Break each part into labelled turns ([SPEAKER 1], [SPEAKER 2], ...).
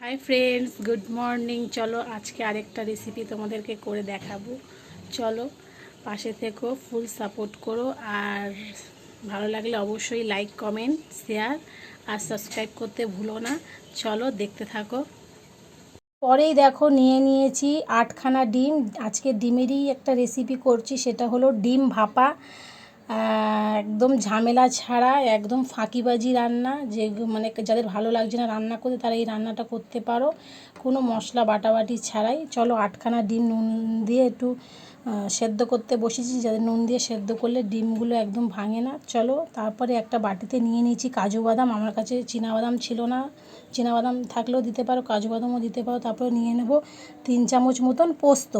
[SPEAKER 1] Hi friends, good morning. চলো আজকে আরেকটা রেসিপি তোমাদেরকে করে দেখাবো। চলো পাশে থেকো, ফুল সাপোর্ট করো, আর ভালো লাগলে অবশ্যই লাইক, কমেন্ট, শেয়ার আর সাবস্ক্রাইব করতে ভুলো না। চলো দেখতে থাকো। পরেই দেখো নিয়ে নিয়েছি 8খানা ডিম। আজকে ডিমেরই একটা রেসিপি করছি, সেটা হলো ডিম ভাপা। একদম ঝামেলা ছাড়া, একদম ফাঁকিবাজি রান্না। যে মানে যাদের ভালো লাগছে না রান্না করতে, তারা এই রান্নাটা করতে পারো কোনো মশলা বাটাবাটি ছাড়াই। চলো 8খানা ডিম নুন দিয়ে একটু সেদ্ধ করতে বসেছি, যাদের নুন দিয়ে সেদ্ধ করলে ডিমগুলো একদম ভাঙে না। চলো তারপরে একটা বাটিতে নিয়ে নিয়েছি কাজু বাদাম। আমার কাছে চীনাবাদাম ছিল না, চীনাবাদাম থাকলেও দিতে পারো, কাজু বাদামও দিতে পারো। তারপরে নিয়ে নেব 3 চামচ মতন পোস্ত।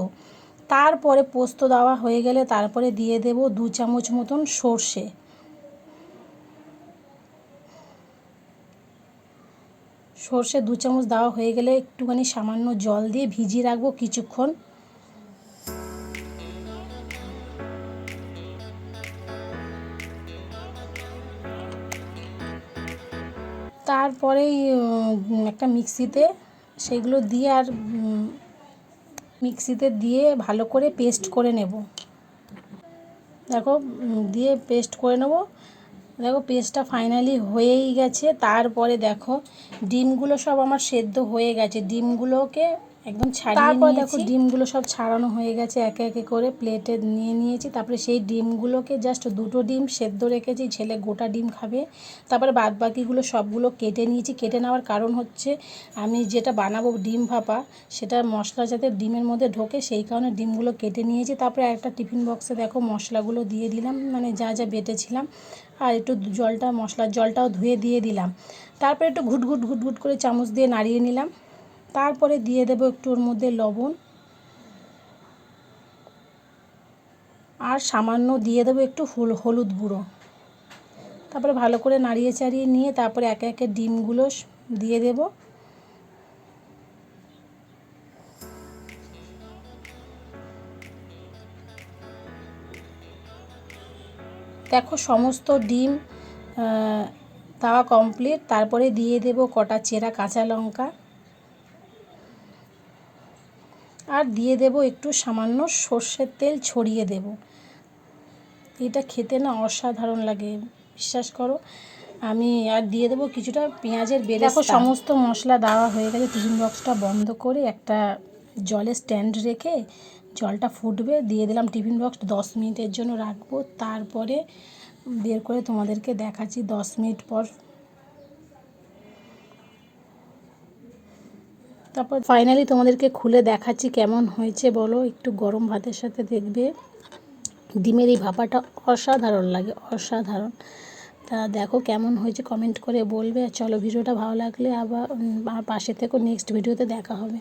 [SPEAKER 1] তারপরে পোস্ত দেওয়া হয়ে গেলে তারপরে দিয়ে দেব 2 চামচ মতন সর্ষে। সর্ষে 2 চামচ দেওয়া হয়ে গেলে একটুখানি সামান্য জল দিয়ে ভিজিয়ে রাখবো কিছুক্ষণ। তারপরেই একটা মিক্সিতে সেগুলো দিয়ে আর মিক্সিতে দিয়ে ভালো করে পেস্ট করে নেব। দেখো দিয়ে পেস্ট করে নেব। দেখো পেস্টটা ফাইনালি হয়েই গেছে। তারপরে দেখো ডিমগুলো সব আমার সেদ্ধ হয়ে গেছে, ডিমগুলোকে একদম ছাড়িয়ে নিয়েছি। দেখো ডিমগুলো সব ছাড়ানো হয়ে গেছে, একে একে করে প্লেটে নিয়ে নিয়েছি। তারপরে সেই ডিমগুলোকে জাস্ট 2টো ডিম সেদ্ধ রেখেছি, ছেলে গোটা ডিম খাবে। তারপরে বাদ বাকিগুলো সবগুলো কেটে নিয়েছি। কেটে নেওয়ার কারণ হচ্ছে আমি যেটা বানাবো ডিম ভাপা, সেটা মশলা যাতে ডিমের মধ্যে ঢোকে, সেই কারণে ডিমগুলো কেটে নিয়েছি। তারপরে একটা টিফিন বক্সে দেখো মশলাগুলো দিয়ে দিলাম, মানে যা যা বেটেছিলাম, আর একটু জলটা, মশলার জলটাও ধুয়ে দিয়ে দিলাম। তারপরে একটু ঘুট ঘুট ঘুট ঘুট করে চামচ দিয়ে নাড়িয়ে নিলাম। তারপরে দিয়ে দেবো একটু ওর মধ্যে লবণ, আর সামান্য দিয়ে দেবো একটু হলুদ গুঁড়ো। তারপরে ভালো করে নাড়িয়ে চাড়িয়ে নিয়ে তারপরে একে একে ডিমগুলো দিয়ে দেব। দেখো সমস্ত ডিম দেওয়া কমপ্লিট। তারপরে দিয়ে দেব কটা চেরা কাঁচা লঙ্কা, আর দিয়ে দেব একটু সামান্য সর্ষের তেল ছড়িয়ে দেব। এটা খেতে না অসাধারণ লাগে, বিশ্বাস করো। আমি আর দিয়ে দেবো কিছুটা পেঁয়াজের বেরেস্তা। দেখো সমস্ত মশলা দেওয়া হয়ে গেলে টিফিন বক্সটা বন্ধ করে একটা জলের স্ট্যান্ড রেখে জলটা ফুটবে, দিয়ে দিলাম টিফিন বক্স। 10 মিনিটের জন্য রাখবো। তারপরে বের করে তোমাদেরকে দেখাচ্ছি 10 মিনিট পর। তারপর ফাইনালি তোমাদেরকে খুলে দেখাচ্ছি কেমন হয়েছে বলো। একটু গরম ভাতের সাথে দেখবে ডিমের এই ভাপাটা অসাধারণ লাগে, অসাধারণ। তা দেখো কেমন হয়েছে কমেন্ট করে বলবে। চলো ভিডিওটা ভালো লাগলে আবার পাশে থেকো, নেক্সট ভিডিওতে দেখা হবে।